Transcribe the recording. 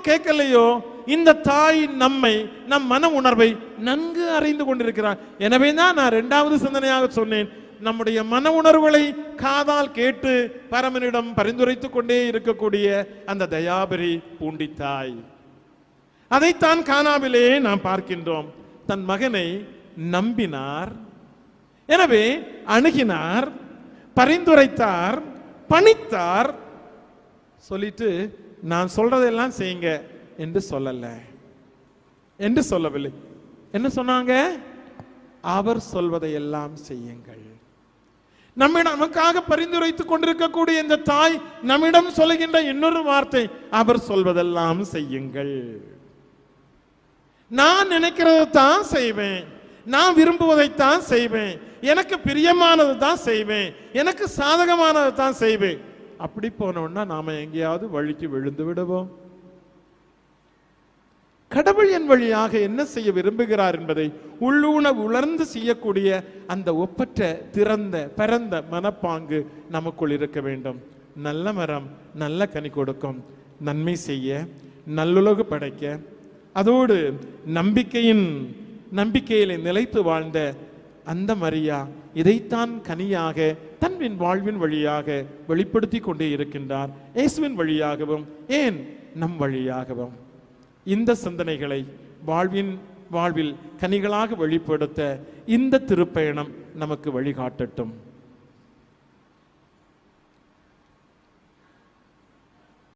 கேட்கலையோ, இந்த தாய் நம்மை, நம் மன உணர்வை நன்கு அறிந்து கொண்டிருக்கிறார். எனவே தான் நான் 2வது சிந்தனையாக சொன்னேன், நம்முடைய மன உணர்வுகளை காதால் கேட்டு பரமனிடம் பரிந்துரைத்துக் கொண்டே இருக்கக்கூடிய அந்த தயாபரி பூண்டி தாய். அதைத்தான் கானாவிலே நாம் பார்க்கின்றோம். தன் மகனை நம்பினார், எனவே அணுகினார், பரிந்துரைத்தார், பணித்தார். சொல்லிட்டு நான் சொல்றதெல்லாம் செய்யுங்க என்று சொல்லல, என்று சொல்லவில்லை. என்ன சொன்னாங்க? அவர் சொல்வதையெல்லாம் செய்யுங்கள். நமக்காக பரிந்துரைத்துக் கொண்டிருக்கக்கூடிய இந்த தாய் நம்மிடம் சொல்லுகின்ற இன்னொரு வார்த்தை, அவர் சொல்வதெல்லாம் செய்யுங்கள். நான் நினைக்கிறது தான் செய்வேன், நான் விரும்புவதைத்தான் செய்வேன், எனக்கு பிரியமானது தான் செய்வேன், எனக்கு சாதகமானது தான் செய்வேன். அப்படி போனோம்னா நாம எங்கேயாவது வழிக்கு விழுந்து விடுவோம். கடவுள் என் வழியாக என்ன செய்ய விரும்புகிறார் என்பதை உள்ளூன உணர்ந்து செய்யக்கூடிய அந்த ஒப்பற்ற திறந்த பரந்த மனப்பாங்கு நமக்குள் இருக்க வேண்டும். நல்ல மரம் நல்ல கனி கொடுக்கும், நன்மை செய்ய, நல்லுலகு படைக்க, அதோடு நம்பிக்கையிலே நிலைத்து வாழ்ந்த அந்த மரியா இதைத்தான் கனியாக தன் வாழ்வின் வழியாக வெளிப்படுத்தி கொண்டே இருக்கின்றார். இயேசுவின் வழியாகவும், ஏன் நம் வழியாகவும். இந்த சிந்தனைகளை வாழ்வில் கனிகளாக வெளிப்படுத்த இந்த திருப்பயணம் நமக்கு வழிகாட்டட்டும்.